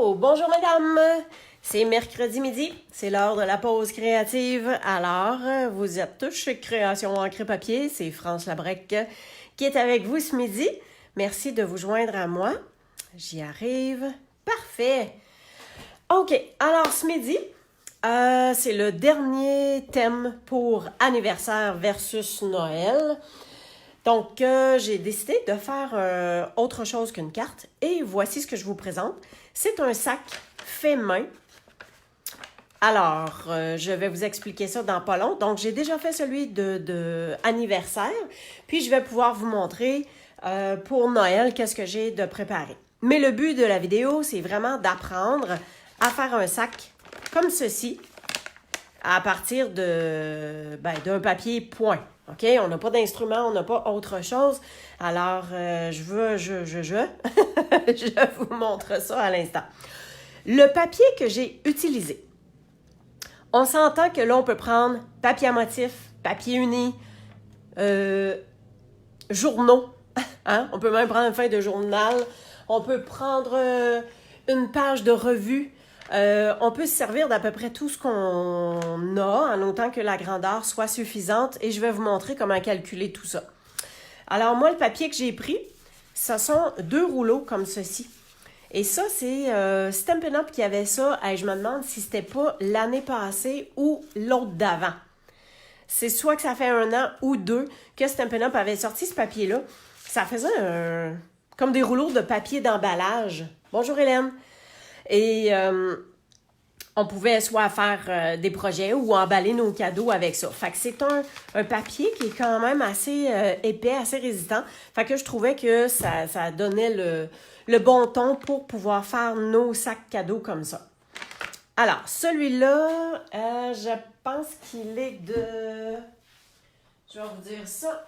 Oh, bonjour madame! C'est mercredi midi, c'est l'heure de la pause créative. Alors, vous êtes tous chez Création Encre Papier, c'est France Labrec qui est avec vous ce midi. Merci de vous joindre à moi. J'y arrive. Parfait! OK, alors ce midi, c'est le dernier thème pour anniversaire versus Noël. Donc, j'ai décidé de faire autre chose qu'une carte et voici ce que je vous présente. C'est un sac fait main. Alors, je vais vous expliquer ça dans pas long. Donc, j'ai déjà fait celui de anniversaire, puis je vais pouvoir vous montrer pour Noël qu'est-ce que j'ai de préparé. Mais le but de la vidéo, c'est vraiment d'apprendre à faire un sac comme ceci à partir d'un papier point. OK? On n'a pas d'instrument, on n'a pas autre chose. Alors, je vous montre ça à l'instant. Le papier que j'ai utilisé. On s'entend que là, on peut prendre papier à motif, papier uni, journaux. Hein? On peut même prendre une feuille de journal. On peut prendre une page de revue. On peut se servir d'à peu près tout ce qu'on a, en autant que la grandeur soit suffisante, et je vais vous montrer comment calculer tout ça. Alors moi, le papier que j'ai pris, ce sont 2 rouleaux comme ceci. Et ça, c'est Stampin' Up qui avait ça. Et je me demande si c'était pas l'année passée ou l'autre d'avant. C'est soit que ça fait 1 an ou 2 que Stampin' Up avait sorti ce papier-là. Ça faisait comme des rouleaux de papier d'emballage. Bonjour Hélène! Et on pouvait soit faire des projets ou emballer nos cadeaux avec ça. Fait que c'est un papier qui est quand même assez épais, assez résistant. Fait que je trouvais que ça donnait le bon ton pour pouvoir faire nos sacs cadeaux comme ça. Alors, celui-là, je pense qu'il est de... Je vais vous dire ça.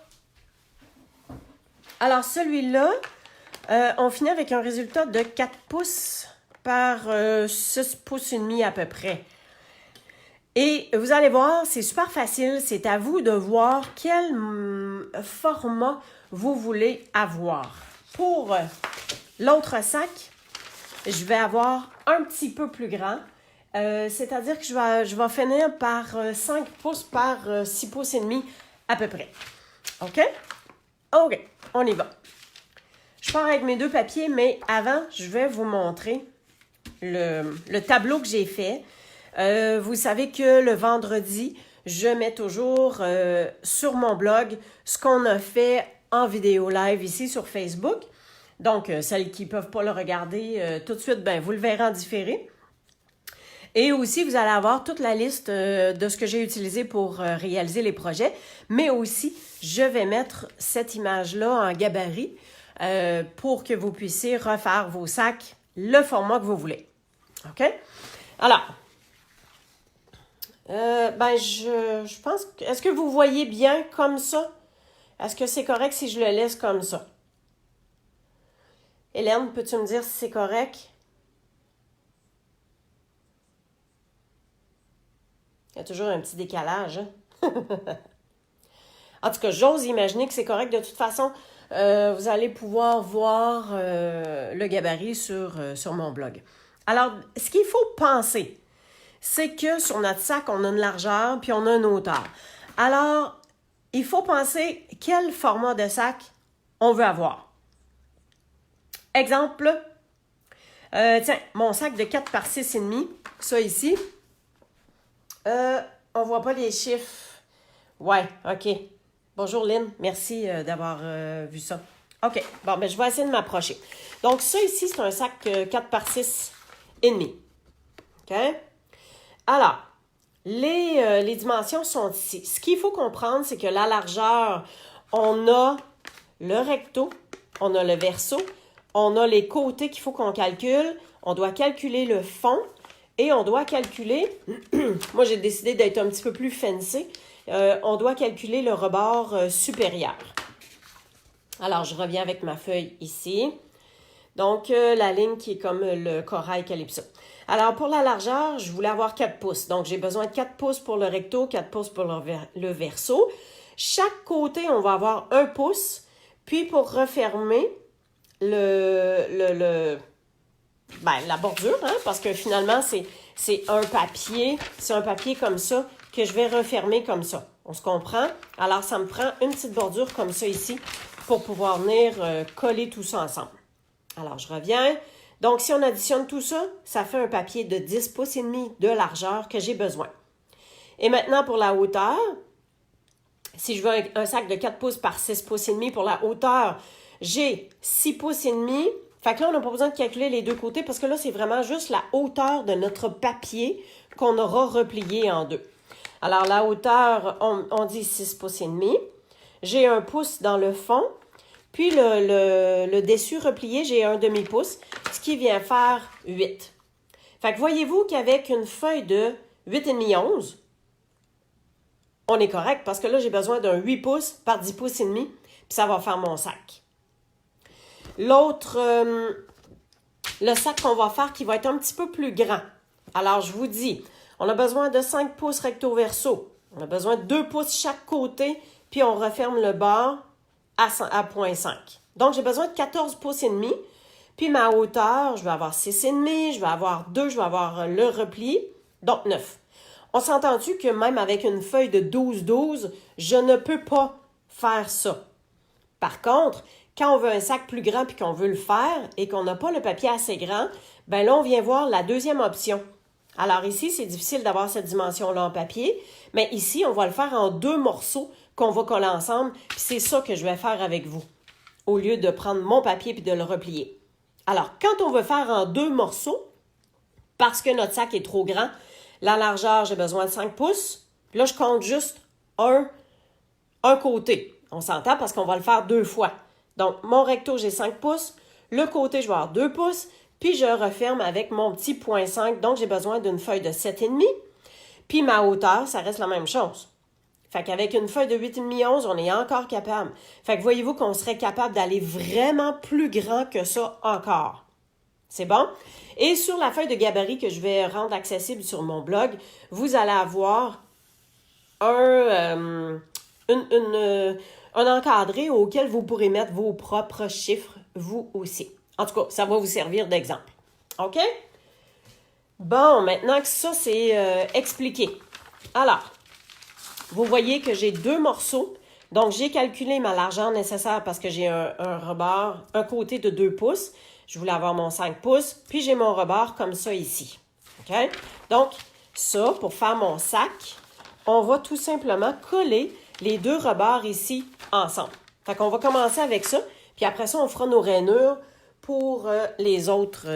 Alors, celui-là, on finit avec un résultat de 4 pouces par 6 pouces et demi à peu près. Et vous allez voir, c'est super facile. C'est à vous de voir quel format vous voulez avoir. Pour l'autre sac, je vais avoir un petit peu plus grand. C'est-à-dire que je vais finir par 5 pouces par 6 pouces et demi à peu près. OK? OK, on y va. Je pars avec mes 2 papiers, mais avant, je vais vous montrer le tableau que j'ai fait. Vous savez que le vendredi, je mets toujours sur mon blog ce qu'on a fait en vidéo live ici sur Facebook. Donc, celles qui ne peuvent pas le regarder tout de suite, ben, vous le verrez en différé. Et aussi, vous allez avoir toute la liste de ce que j'ai utilisé pour réaliser les projets. Mais aussi, je vais mettre cette image-là en gabarit pour que vous puissiez refaire vos sacs le format que vous voulez. OK? Alors, je pense... Est-ce que vous voyez bien comme ça? Est-ce que c'est correct si je le laisse comme ça? Hélène, peux-tu me dire si c'est correct? Il y a toujours un petit décalage. Hein? En tout cas, j'ose imaginer que c'est correct. De toute façon, vous allez pouvoir voir le gabarit sur mon blog. Alors, ce qu'il faut penser, c'est que sur notre sac, on a une largeur puis on a une hauteur. Alors, il faut penser quel format de sac on veut avoir. Exemple, tiens, mon sac de 4 par 6,5, ça ici, on voit pas les chiffres. Ouais, OK. Bonjour Lynn, merci d'avoir vu ça. OK, bon, ben je vais essayer de m'approcher. Donc, ça ici, c'est un sac 4 par 6,5. OK? Alors, les dimensions sont ici. Ce qu'il faut comprendre, c'est que la largeur, on a le recto, on a le verso, on a les côtés qu'il faut qu'on calcule, on doit calculer le fond et on doit calculer, moi j'ai décidé d'être un petit peu plus fancy, on doit calculer le rebord supérieur. Alors, je reviens avec ma feuille ici. Donc, la ligne qui est comme le corail calypso. Alors, pour la largeur, je voulais avoir 4 pouces. Donc, j'ai besoin de 4 pouces pour le recto, 4 pouces pour le verso. Chaque côté, on va avoir 1 pouce. Puis, pour refermer la bordure, hein, parce que finalement, c'est un papier comme ça que je vais refermer comme ça. On se comprend? Alors, ça me prend une petite bordure comme ça ici pour pouvoir venir coller tout ça ensemble. Alors, je reviens. Donc, si on additionne tout ça, ça fait un papier de 10 pouces et demi de largeur que j'ai besoin. Et maintenant, pour la hauteur, si je veux un sac de 4 pouces par 6 pouces et demi pour la hauteur, j'ai 6 pouces et demi. Fait que là, on n'a pas besoin de calculer les deux côtés parce que là, c'est vraiment juste la hauteur de notre papier qu'on aura replié en deux. Alors, la hauteur, on dit 6 pouces et demi. J'ai 1 pouce dans le fond. Puis, le dessus replié, j'ai 1 demi-pouce, ce qui vient faire 8. Fait que voyez-vous qu'avec une feuille de 8,5 11, on est correct parce que là, j'ai besoin d'un 8 pouces par 10 pouces et demi, puis ça va faire mon sac. L'autre, le sac qu'on va faire qui va être un petit peu plus grand. Alors, je vous dis, on a besoin de 5 pouces recto-verso. On a besoin de 2 pouces chaque côté, puis on referme le bord à 0,5. Donc, j'ai besoin de 14 pouces et demi. Puis, ma hauteur, je vais avoir 6,5, je vais avoir 2, je vais avoir le repli, donc 9. On s'entend-tu que même avec une feuille de 12-12, je ne peux pas faire ça. Par contre, quand on veut un sac plus grand puis qu'on veut le faire et qu'on n'a pas le papier assez grand, bien là, on vient voir la deuxième option. Alors ici, c'est difficile d'avoir cette dimension-là en papier, mais ici, on va le faire en 2 morceaux qu'on va coller ensemble, puis c'est ça que je vais faire avec vous, au lieu de prendre mon papier puis de le replier. Alors, quand on veut faire en 2 morceaux, parce que notre sac est trop grand, la largeur, j'ai besoin de 5 pouces. Puis là, je compte juste un côté. On s'entend parce qu'on va le faire 2 fois. Donc, mon recto, j'ai 5 pouces. Le côté, je vais avoir 2 pouces. Puis, je referme avec mon petit 0,5. Donc, j'ai besoin d'une feuille de 7,5. Puis, ma hauteur, ça reste la même chose. Fait qu'avec une feuille de 8,5 11, on est encore capable. Fait que voyez-vous qu'on serait capable d'aller vraiment plus grand que ça encore. C'est bon? Et sur la feuille de gabarit que je vais rendre accessible sur mon blog, vous allez avoir un encadré auquel vous pourrez mettre vos propres chiffres, vous aussi. En tout cas, ça va vous servir d'exemple. OK? Bon, maintenant que ça, c'est expliqué. Alors, vous voyez que j'ai 2 morceaux. Donc, j'ai calculé ma largeur nécessaire parce que j'ai un rebord, un côté de 2 pouces. Je voulais avoir mon 5 pouces, puis j'ai mon rebord comme ça ici. OK? Donc, ça, pour faire mon sac, on va tout simplement coller les 2 rebords ici ensemble. Fait qu'on va commencer avec ça, puis après ça, on fera nos rainures pour les autres,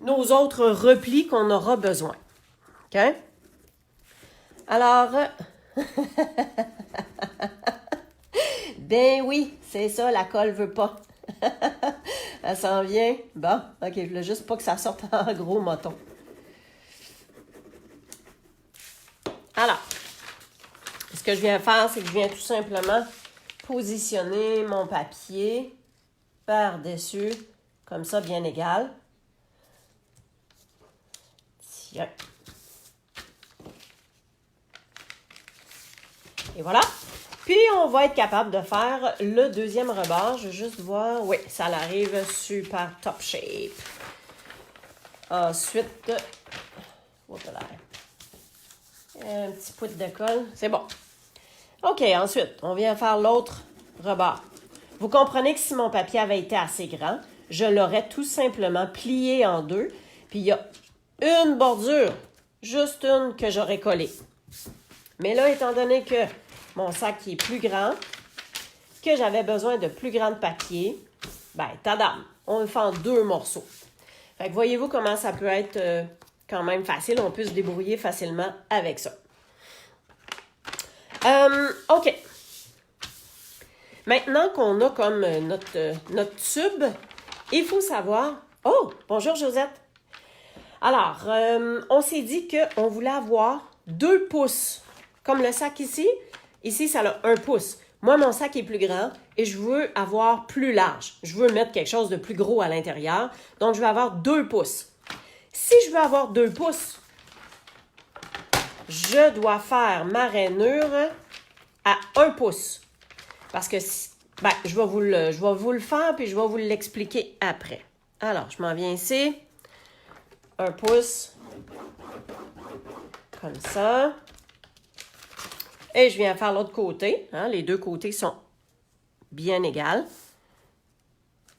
nos autres replis qu'on aura besoin. OK? Alors, ben oui, c'est ça, la colle veut pas. Elle s'en vient. Bon, OK, je voulais juste pas que ça sorte en gros moton. Alors, ce que je viens faire, c'est que je viens tout simplement positionner mon papier par-dessus, comme ça, bien égal. Tiens. Et voilà. Puis, on va être capable de faire le deuxième rebord. Je vais juste voir. Oui, ça arrive super top shape. Ensuite, voilà. Un petit poutre de colle. C'est bon. OK, ensuite, on vient faire l'autre rebord. Vous comprenez que si mon papier avait été assez grand, je l'aurais tout simplement plié en 2. Puis, il y a une bordure, juste une que j'aurais collée. Mais là, étant donné que mon sac est plus grand, que j'avais besoin de plus grand de papier, ben, tadam, on le fait en 2 morceaux. Fait que voyez-vous comment ça peut être quand même facile. On peut se débrouiller facilement avec ça. OK. Maintenant qu'on a comme notre tube, il faut savoir... Oh, bonjour Josette. Alors, on s'est dit qu'on voulait avoir 2 pouces. Comme le sac ici. Ici, ça a 1 pouce. Moi, mon sac est plus grand et je veux avoir plus large. Je veux mettre quelque chose de plus gros à l'intérieur. Donc, je vais avoir 2 pouces. Si je veux avoir 2 pouces, je dois faire ma rainure à 1 pouce. Parce que, ben, je vais vous le faire puis je vais vous l'expliquer après. Alors, je m'en viens ici. 1 pouce. Comme ça. Et je viens faire l'autre côté. Hein, les deux côtés sont bien égales.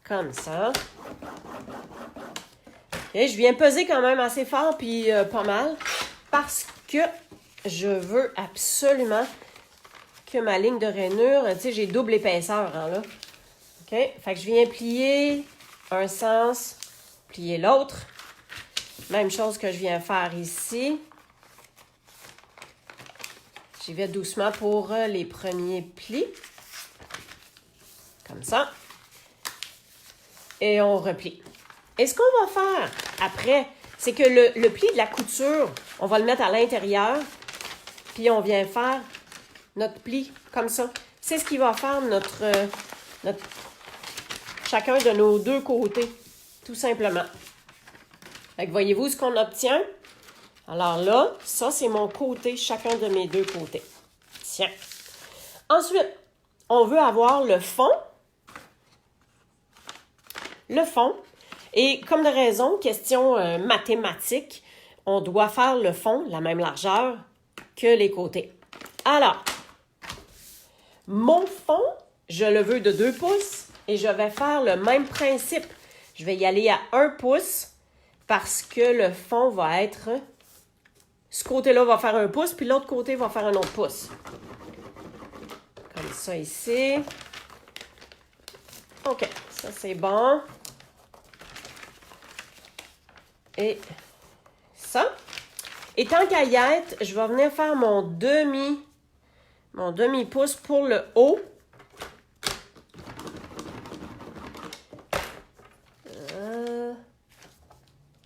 Comme ça. Et je viens peser quand même assez fort, puis pas mal, parce que je veux absolument que ma ligne de rainure, tu sais, j'ai double épaisseur, hein, là. OK? Fait que je viens plier un sens, plier l'autre. Même chose que je viens faire ici. J'y vais doucement pour les premiers plis. Comme ça. Et on replie. Et ce qu'on va faire après, c'est que le pli de la couture, on va le mettre à l'intérieur, puis on vient faire notre pli comme ça. C'est ce qui va faire chacun de nos deux côtés, tout simplement. Fait que voyez-vous ce qu'on obtient? Alors là, ça c'est mon côté, chacun de mes deux côtés. Tiens. Ensuite, on veut avoir le fond. Le fond. Et comme de raison, question mathématique, on doit faire le fond, la même largeur que les côtés. Alors, mon fond, je le veux de 2 pouces et je vais faire le même principe. Je vais y aller à 1 pouce parce que le fond va être... Ce côté-là va faire 1 pouce, puis l'autre côté va faire un autre pouce. Comme ça ici. OK, ça c'est bon. Et ça. Et tant qu'à y être, je vais venir faire mon demi-pouce pour le haut.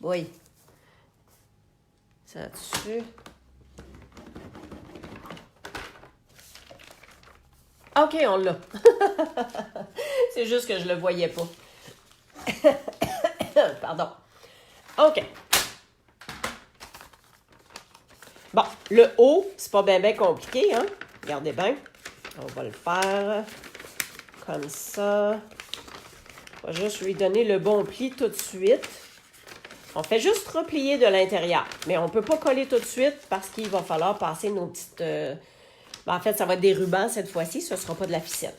Oui. Ça dessus. OK, on l'a. C'est juste que je le voyais pas. Pardon. OK. Bon, le haut, c'est pas bien compliqué, hein? Regardez bien. On va le faire comme ça. On va juste lui donner le bon pli tout de suite. On fait juste replier de l'intérieur. Mais on ne peut pas coller tout de suite parce qu'il va falloir passer nos petites... en fait, ça va être des rubans cette fois-ci. Ce ne sera pas de la ficelle.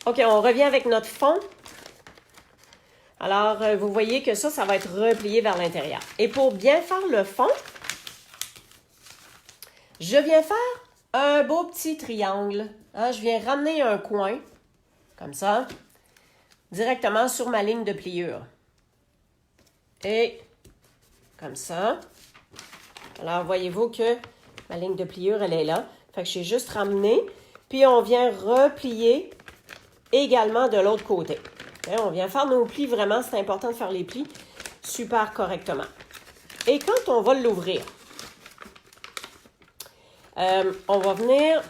OK, on revient avec notre fond. Alors, vous voyez que ça va être replié vers l'intérieur. Et pour bien faire le fond, je viens faire un beau petit triangle. Hein, je viens ramener un coin, comme ça, directement sur ma ligne de pliure. Et comme ça. Alors, voyez-vous que ma ligne de pliure, elle est là. Fait que j'ai juste ramené. Puis, on vient replier également de l'autre côté. Et on vient faire nos plis, vraiment, c'est important de faire les plis super correctement. Et quand on va l'ouvrir, on va venir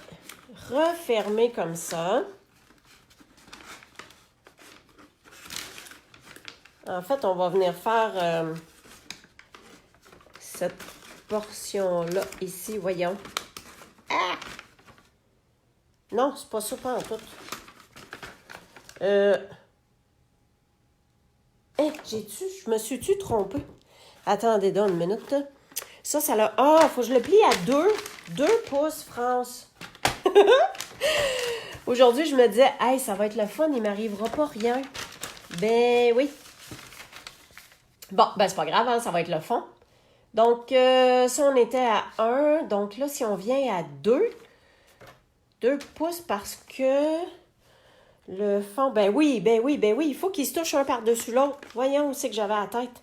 refermer comme ça. En fait, on va venir faire cette portion-là ici, voyons. Ah! Non, c'est pas ça, pas en tout. Je me suis-tu trompée? Attendez donc une minute. Ça l'a... Ah, il faut que je le plie à 2 pouces, France. Aujourd'hui, je me disais, hey, ça va être le fun, il ne m'arrivera pas rien. Ben oui. Bon, ben c'est pas grave, hein, ça va être le fond. Donc, si on était à 1, donc là, si on vient à 2 pouces parce que le fond, ben oui, il faut qu'il se touche un par-dessus l'autre. Voyons où c'est que j'avais la tête.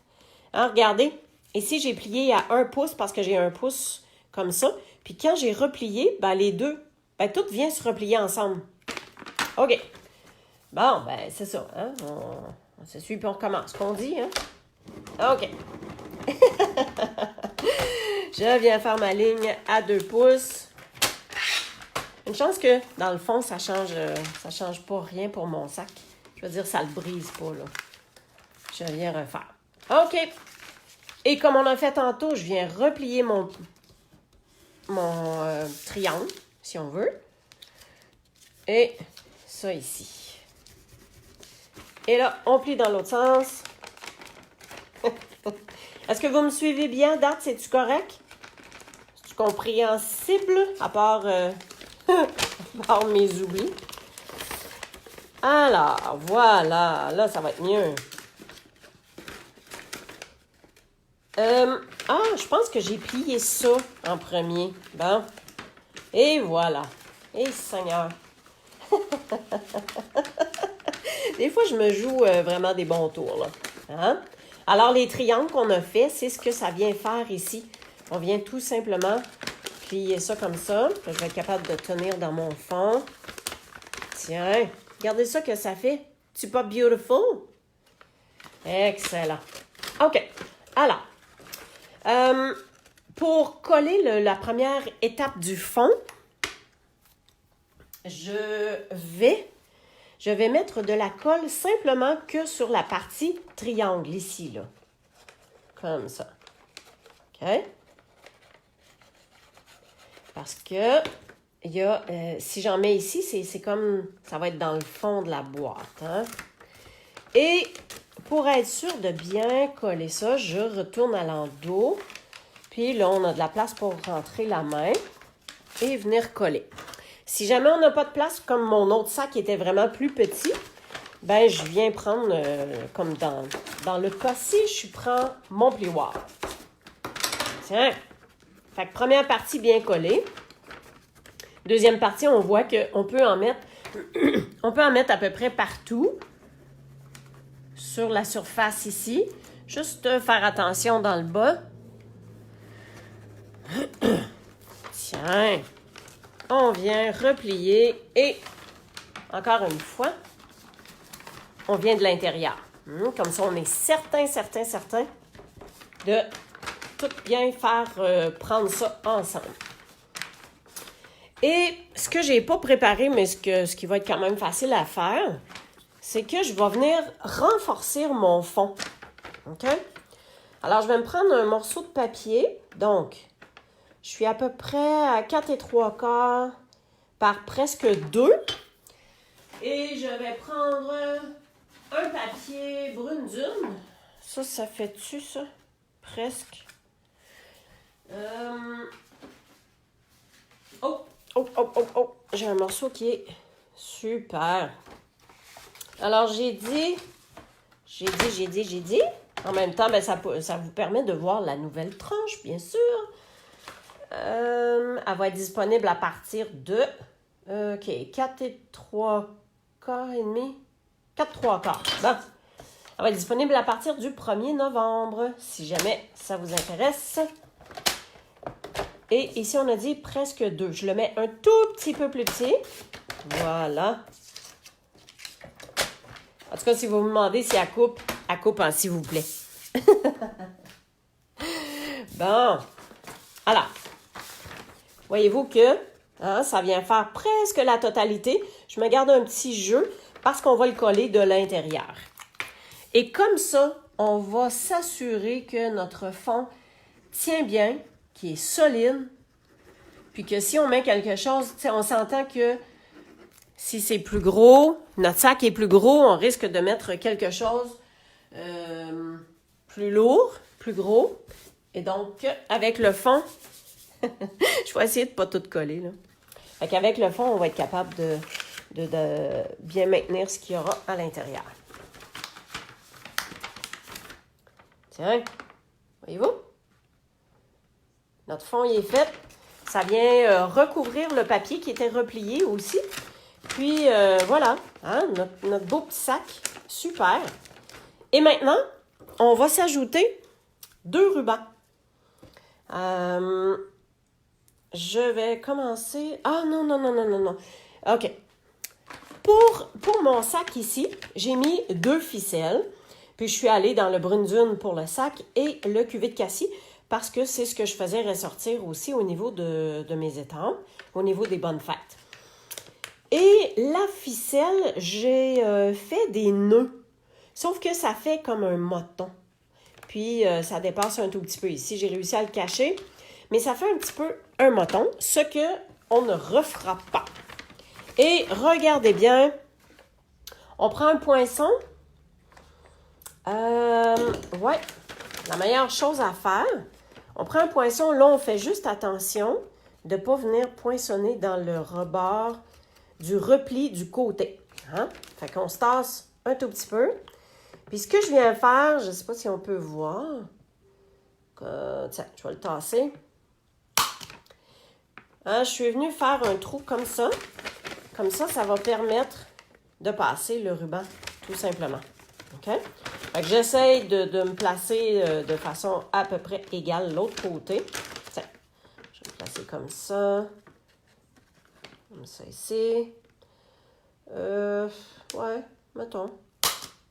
Hein, regardez, ici, j'ai plié à 1 pouce parce que j'ai 1 pouce comme ça. Puis quand j'ai replié, ben les deux, ben tout vient se replier ensemble. OK. Bon, ben c'est ça, hein. On se suit puis on recommence. Qu'on dit, hein? OK. Je viens faire ma ligne à 2 pouces. Une chance que, dans le fond, ça change pas rien pour mon sac. Je veux dire, ça le brise pas, là. Je viens refaire. OK. Et comme on a fait tantôt, je viens replier mon triangle, si on veut. Et ça ici. Et là, on plie dans l'autre sens. Est-ce que vous me suivez bien, date? C'est-tu correct? C'est-tu compréhensible? À part, à part mes oublis. Alors, voilà. Là, ça va être mieux. Je pense que j'ai plié ça en premier. Bon. Et voilà. Et Seigneur. Des fois, je me joue vraiment des bons tours, là. Hein? Alors, les triangles qu'on a fait, c'est ce que ça vient faire ici. On vient tout simplement plier ça comme ça. Je vais être capable de tenir dans mon fond. Tiens, regardez ça que ça fait. C'est pas beautiful? Excellent. OK. Alors, pour coller la première étape du fond, je vais mettre de la colle simplement que sur la partie triangle ici, là. Comme ça. OK? Parce que si j'en mets ici, c'est comme, ça va être dans le fond de la boîte. Hein? Et pour être sûr de bien coller ça, je retourne à l'endos. Puis là, on a de la place pour rentrer la main et venir coller. Si jamais on n'a pas de place, comme mon autre sac était vraiment plus petit, ben je viens prendre, comme dans le cas-ci, je prends mon plioir. Tiens! Fait que première partie bien collée. Deuxième partie, on voit qu'on peut en mettre, on peut en mettre à peu près partout sur la surface ici. Juste faire attention dans le bas. Tiens! On vient replier et, encore une fois, on vient de l'intérieur. Comme ça, on est certain de tout bien faire prendre ça ensemble. Et ce que je n'ai pas préparé, mais ce qui va être quand même facile à faire, c'est que je vais venir renforcer mon fond. OK? Alors, je vais me prendre un morceau de papier. Donc, je suis à peu près à 4 3/4 par presque 2. Et je vais prendre un papier brune dune. Ça fait-tu ça? Presque. Oh! J'ai un morceau qui est super. Alors, j'ai dit. En même temps, ben, ça vous permet de voir la nouvelle tranche, bien sûr. Elle va être disponible à partir de 4 3/4 et demi. 4 3/4. Bon. Elle va être disponible à partir du 1er novembre, si jamais ça vous intéresse. Et ici, on a dit presque 2. Je le mets un tout petit peu plus petit. Voilà. En tout cas, si vous me demandez si elle coupe hein, s'il vous plaît. Bon. Alors. Voyez-vous que ça vient faire presque la totalité. Je me garde un petit jeu parce qu'on va le coller de l'intérieur. Et comme ça, on va s'assurer que notre fond tient bien, qu'il est solide, puis que si on met quelque chose, on s'entend que si c'est plus gros, notre sac est plus gros, on risque de mettre quelque chose plus lourd, plus gros. Et donc, avec le fond, je vais essayer de ne pas tout coller, là. Fait qu'avec le fond, on va être capable de bien maintenir ce qu'il y aura à l'intérieur. Tiens, voyez-vous? Notre fond, il est fait. Ça vient recouvrir le papier qui était replié aussi. Puis, voilà, hein, notre beau petit sac. Super. Et maintenant, on va s'ajouter 2 rubans. Je vais commencer... Ah, non. OK. Pour mon sac ici, j'ai mis 2 ficelles. Puis, je suis allée dans le brune dune pour le sac et le cuvé de cassis parce que c'est ce que je faisais ressortir aussi au niveau de mes étampes, au niveau des bonnes fêtes. Et la ficelle, j'ai fait des nœuds. Sauf que ça fait comme un moton. Puis, ça dépasse un tout petit peu ici. J'ai réussi à le cacher. Mais ça fait un petit peu un moton, ce qu'on ne refera pas. Et regardez bien, on prend un poinçon, Ouais, la meilleure chose à faire, on prend un poinçon, là, on fait juste attention de ne pas venir poinçonner dans le rebord du repli du côté. Hein? Fait qu'on se tasse un tout petit peu. Puis ce que je viens faire, je ne sais pas si on peut voir. Tiens, je vais le tasser. Hein, je suis venue faire un trou comme ça. Comme ça, ça va permettre de passer le ruban, tout simplement. OK? Fait que j'essaye de me placer de façon à peu près égale l'autre côté. Tiens, je vais me placer comme ça. Comme ça ici. Ouais, mettons.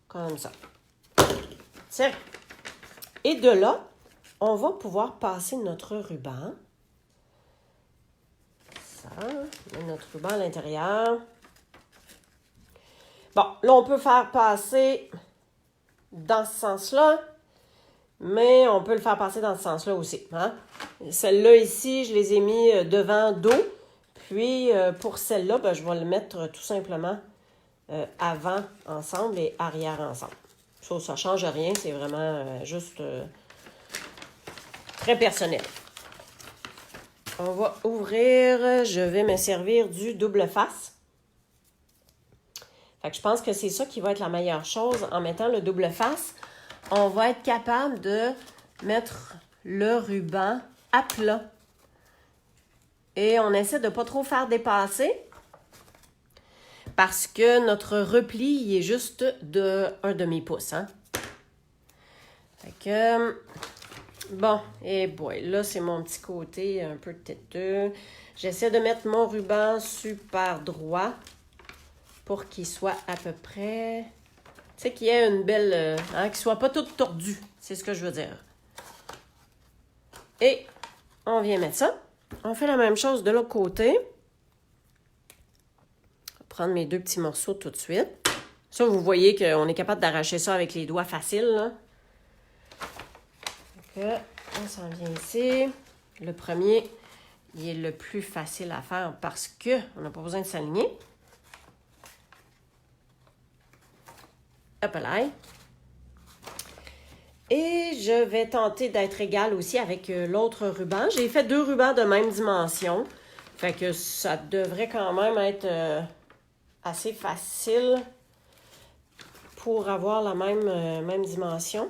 Comme ça. Tiens. Et de là, on va pouvoir passer notre ruban. Ça, on met notre ruban à l'intérieur. Bon, là, on peut faire passer dans ce sens-là, mais on peut le faire passer dans ce sens-là aussi. Hein? Celle-là ici, je les ai mis devant dos. Puis, pour celle-là, ben, je vais le mettre tout simplement avant ensemble et arrière ensemble. Ça ne change rien, c'est vraiment juste très personnel. On va ouvrir, je vais me servir du double face. Fait que je pense que c'est ça qui va être la meilleure chose. En mettant le double face, on va être capable de mettre le ruban à plat. Et on essaie de ne pas trop faire dépasser parce que notre repli il est juste de 1/2 pouce. Hein? Fait que, bon, et boy, là c'est mon petit côté un peu têteux. J'essaie de mettre mon ruban super droit pour qu'il soit à peu près, tu sais, qu'il y ait une belle, qu'il ne soit pas tout tordu, c'est ce que je veux dire. Et on vient mettre ça. On fait la même chose de l'autre côté. Je vais prendre mes 2 petits morceaux tout de suite. Ça, vous voyez qu'on est capable d'arracher ça avec les doigts faciles. Là. Donc, on s'en vient ici. Le premier, il est le plus facile à faire parce qu'on n'a pas besoin de s'aligner. Hop là. Et je vais tenter d'être égale aussi avec l'autre ruban. J'ai fait 2 rubans de même dimension. Fait que ça devrait quand même être assez facile pour avoir la même dimension.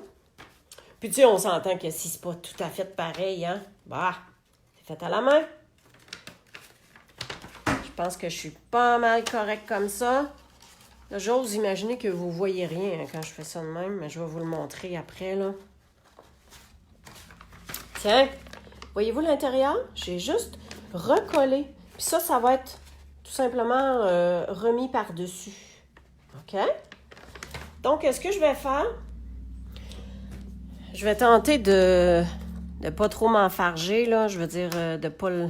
Puis tu sais, on s'entend que si c'est pas tout à fait pareil, hein, bah, c'est fait à la main. Je pense que je suis pas mal correcte comme ça. J'ose imaginer que vous ne voyez rien hein, quand je fais ça de même, mais je vais vous le montrer après. Là. Tiens, voyez-vous l'intérieur? J'ai juste recollé. Puis ça va être tout simplement remis par-dessus. OK? Donc, ce que je vais faire, je vais tenter de ne pas trop m'enfarger, là. Je veux dire, de pas le...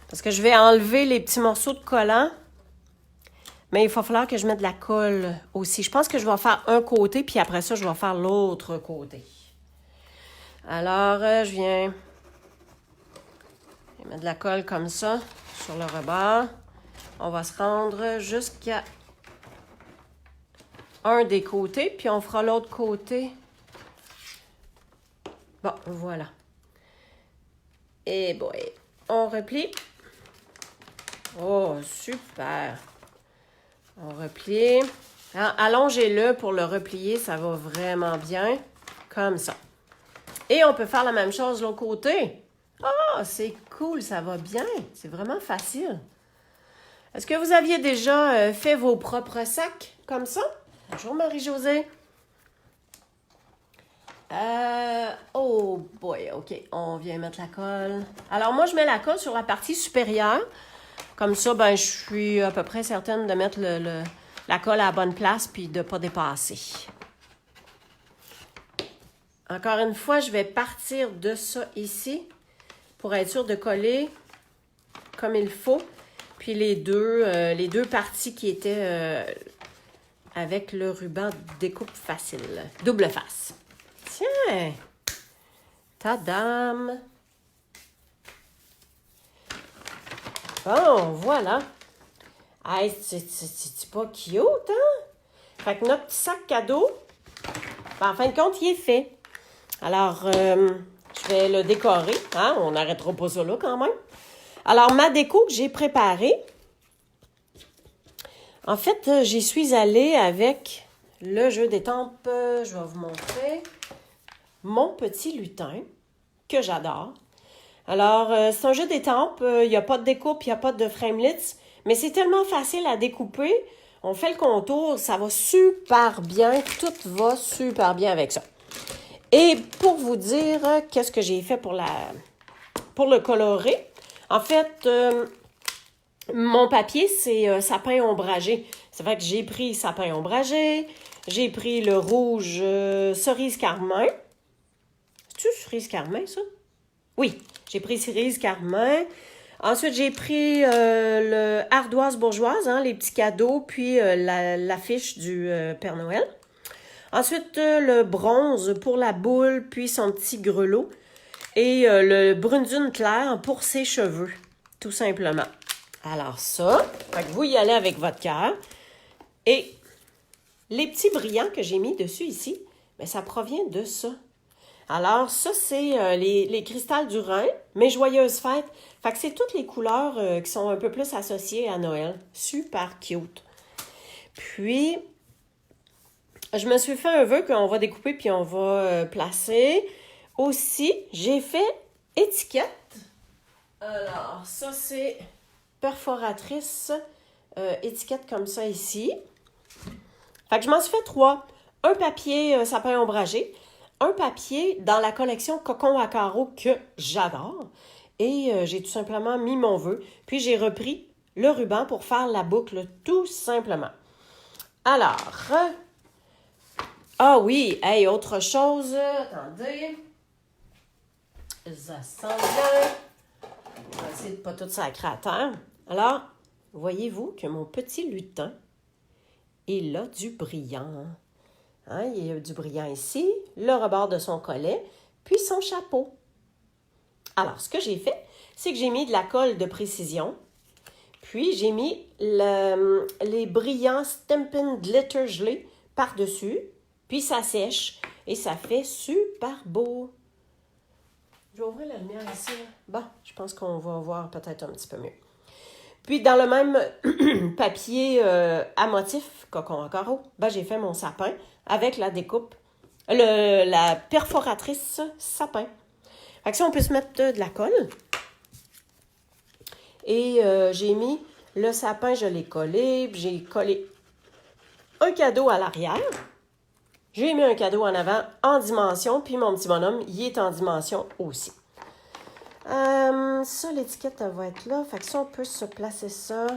Parce que je vais enlever les petits morceaux de collant. Mais il va falloir que je mette de la colle aussi. Je pense que je vais faire un côté, puis après ça, je vais faire l'autre côté. Alors, je viens mettre de la colle comme ça sur le rebord. On va se rendre jusqu'à un des côtés, puis on fera l'autre côté. Bon, voilà. Et boy, on replie. Oh, super! On replie. Allongez-le pour le replier, ça va vraiment bien. Comme ça. Et on peut faire la même chose de l'autre côté. Ah, c'est cool, ça va bien. C'est vraiment facile. Est-ce que vous aviez déjà fait vos propres sacs comme ça? Bonjour Marie-Josée. Oh boy, OK. On vient mettre la colle. Alors moi, je mets la colle sur la partie supérieure. Comme ça, ben, je suis à peu près certaine de mettre la colle à la bonne place puis de ne pas dépasser. Encore une fois, je vais partir de ça ici pour être sûr de coller comme il faut. Puis les deux parties qui étaient avec le ruban découpe facile. Double face. Tiens! Tadam! Bon, voilà. Hey, c'est pas cute, hein? Fait que notre petit sac cadeau, Ben, en fin de compte, il est fait. Alors, je vais le décorer. Hein? On n'arrêtera pas ça là quand même. Alors, ma déco que j'ai préparée, en fait, j'y suis allée avec le jeu d'étampes. Je vais vous montrer mon petit lutin que j'adore. Alors, c'est un jeu d'étampes. Il n'y a pas de découpe, il n'y a pas de framelits, mais c'est tellement facile à découper. On fait le contour, ça va super bien. Tout va super bien avec ça. Et pour vous dire qu'est-ce que j'ai fait pour le colorer, en fait, mon papier, c'est sapin ombragé. Ça fait que j'ai pris sapin ombragé, j'ai pris le rouge cerise carmin. C'est-tu cerise carmin, ça? Oui, j'ai pris cerise carmin. Ensuite, j'ai pris le ardoise bourgeoise, hein, les petits cadeaux, puis l'affiche du Père Noël. Ensuite, le bronze pour la boule, puis son petit grelot. Et le brune dune clair pour ses cheveux, tout simplement. Alors ça, fait que vous y allez avec votre cœur. Et les petits brillants que j'ai mis dessus ici, bien, ça provient de ça. Alors ça, c'est les cristals du Rhin, mes joyeuses fêtes. Fait que c'est toutes les couleurs qui sont un peu plus associées à Noël. Super cute. Puis, je me suis fait un vœu qu'on va découper puis on va placer. Aussi, j'ai fait étiquette. Alors, ça, c'est perforatrice, étiquette comme ça ici. Fait que je m'en suis fait 3. Un papier sapin ombragé, un papier dans la collection Cocon à carreaux que j'adore. Et j'ai tout simplement mis mon vœu. Puis j'ai repris le ruban pour faire la boucle, tout simplement. Alors, ah oui, hey, autre chose, attendez. Ça sent bien. On va essayer de ne pas tout sacrer à terre. Alors, voyez-vous que mon petit lutin, il a du brillant. Hein? Il y a du brillant ici, le rebord de son collet, puis son chapeau. Alors, ce que j'ai fait, c'est que j'ai mis de la colle de précision, puis j'ai mis les brillants Stampin' Glitter gelés par-dessus, puis ça sèche et ça fait super beau. Je vais ouvrir la lumière ici. Bon, je pense qu'on va voir peut-être un petit peu mieux. Puis, dans le même papier à motif, cocon à carreaux, ben, j'ai fait mon sapin avec la découpe, la perforatrice sapin. Fait que ça, on peut se mettre de la colle. Et j'ai mis le sapin, je l'ai collé, puis j'ai collé un cadeau à l'arrière. J'ai mis un cadeau en avant en dimension, puis mon petit bonhomme, il est en dimension aussi. Ça, l'étiquette, elle va être là. Fait que ça, on peut se placer ça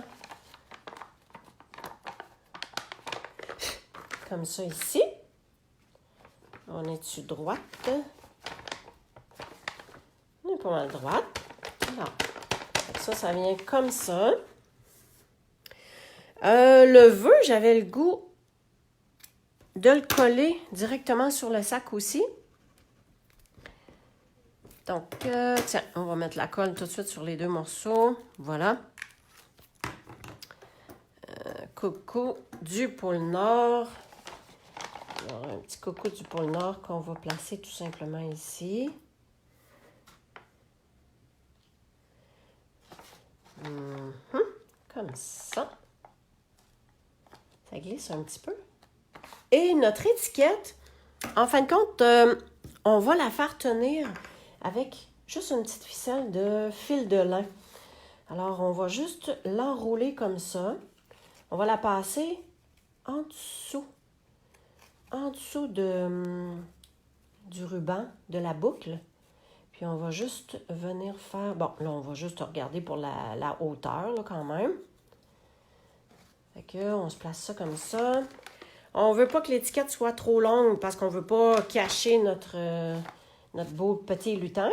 comme ça ici. On est-tu droite? On est pas mal droite. Alors, ça vient comme ça. Le vœu, j'avais le goût de le coller directement sur le sac aussi. Donc, tiens, on va mettre la colle tout de suite sur les 2 morceaux. Voilà. Coucou du pôle Nord. Alors, un petit coucou du pôle Nord qu'on va placer tout simplement ici. Comme ça. Ça glisse un petit peu. Et notre étiquette, en fin de compte, on va la faire tenir avec juste une petite ficelle de fil de lin. Alors, on va juste l'enrouler comme ça. On va la passer en dessous du ruban, de la boucle. Puis, on va juste venir faire... Bon, là, on va juste regarder pour la hauteur, là, quand même. Fait que, on se place ça comme ça. On ne veut pas que l'étiquette soit trop longue parce qu'on ne veut pas cacher notre beau petit lutin.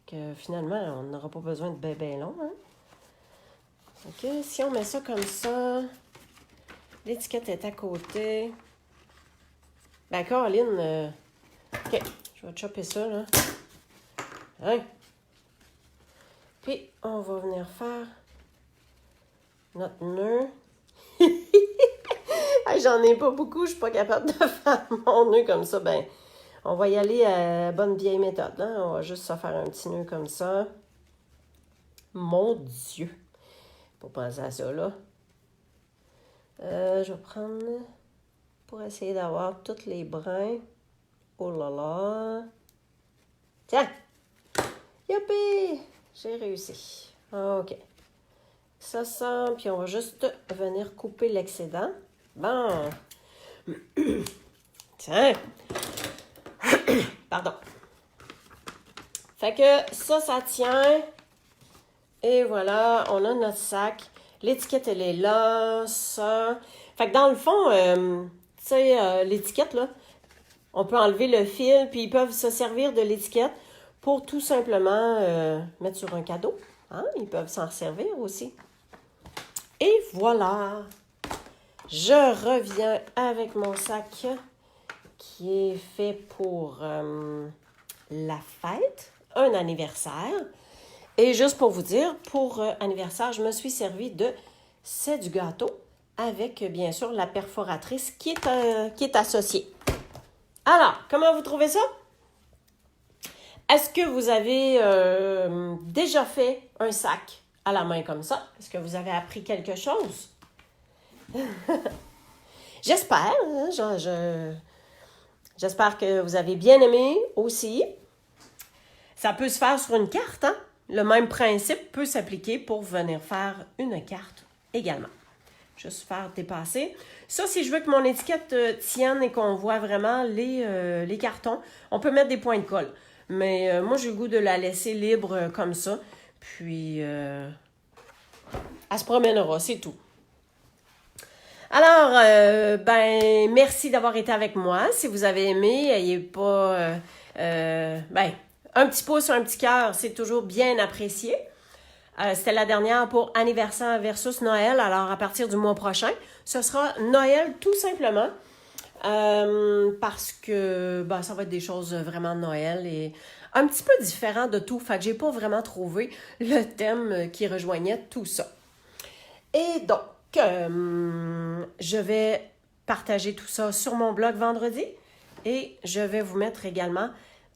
Que finalement, on n'aura pas besoin de bébé long. Hein? OK, si on met ça comme ça, l'étiquette est à côté. Ben, Caroline, OK, je vais chopper ça, là. Hein? Puis, on va venir faire notre nœud. Hey, j'en ai pas beaucoup, je suis pas capable de faire mon nœud comme ça. Ben, on va y aller à la bonne vieille méthode. Hein? On va juste se faire un petit nœud comme ça. Mon Dieu! Faut penser à ça, là. Je vais prendre pour essayer d'avoir tous les brins. Oh là là! Tiens! Youpi! J'ai réussi. OK. Ça, puis on va juste venir couper l'excédent. Bon! Tiens! Pardon. Fait que ça tient. Et voilà, on a notre sac. L'étiquette, elle est là, ça. Fait que dans le fond, tu sais, l'étiquette, là, on peut enlever le fil, puis ils peuvent se servir de l'étiquette pour tout simplement mettre sur un cadeau. Hein? Ils peuvent s'en servir aussi. Et voilà! Je reviens avec mon sac qui est fait pour la fête, un anniversaire. Et juste pour vous dire, pour anniversaire, je me suis servi de c'est du gâteau avec, bien sûr, la perforatrice qui est associée. Alors, comment vous trouvez ça? Est-ce que vous avez déjà fait un sac à la main comme ça? Est-ce que vous avez appris quelque chose? J'espère. Hein, j'espère que vous avez bien aimé aussi. Ça peut se faire sur une carte, hein? Le même principe peut s'appliquer pour venir faire une carte également. Juste faire dépasser. Ça, si je veux que mon étiquette tienne et qu'on voit vraiment les cartons, on peut mettre des points de colle. Mais moi, j'ai le goût de la laisser libre comme ça. Puis, elle se promènera, c'est tout. Alors, merci d'avoir été avec moi. Si vous avez aimé, n'ayez pas... un petit pouce ou un petit cœur, c'est toujours bien apprécié. C'était la dernière pour anniversaire versus Noël. Alors, à partir du mois prochain, ce sera Noël tout simplement. Parce que ça va être des choses vraiment de Noël et un petit peu différent de tout. Fait que j'ai pas vraiment trouvé le thème qui rejoignait tout ça. Et donc, je vais partager tout ça sur mon blog vendredi et je vais vous mettre également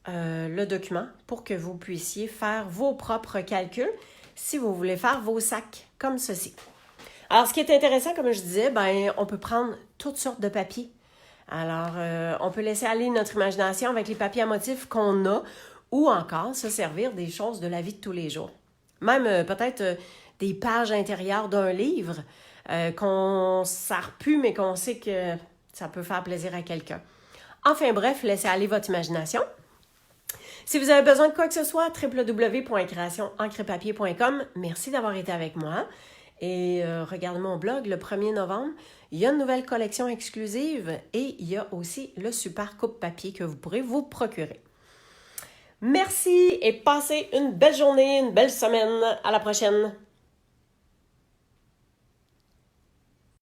le document pour que vous puissiez faire vos propres calculs si vous voulez faire vos sacs comme ceci. Alors, ce qui est intéressant, comme je disais, on peut prendre toutes sortes de papiers. Alors, on peut laisser aller notre imagination avec les papiers à motifs qu'on a ou encore se servir des choses de la vie de tous les jours. Même peut-être des pages intérieures d'un livre qu'on ne sert plus, mais qu'on sait que ça peut faire plaisir à quelqu'un. Enfin bref, laissez aller votre imagination. Si vous avez besoin de quoi que ce soit, www.creationencrepapier.com. Merci d'avoir été avec moi. Et regardez mon blog, le 1er novembre, il y a une nouvelle collection exclusive et il y a aussi le super coupe-papier que vous pourrez vous procurer. Merci et passez une belle journée, une belle semaine. À la prochaine!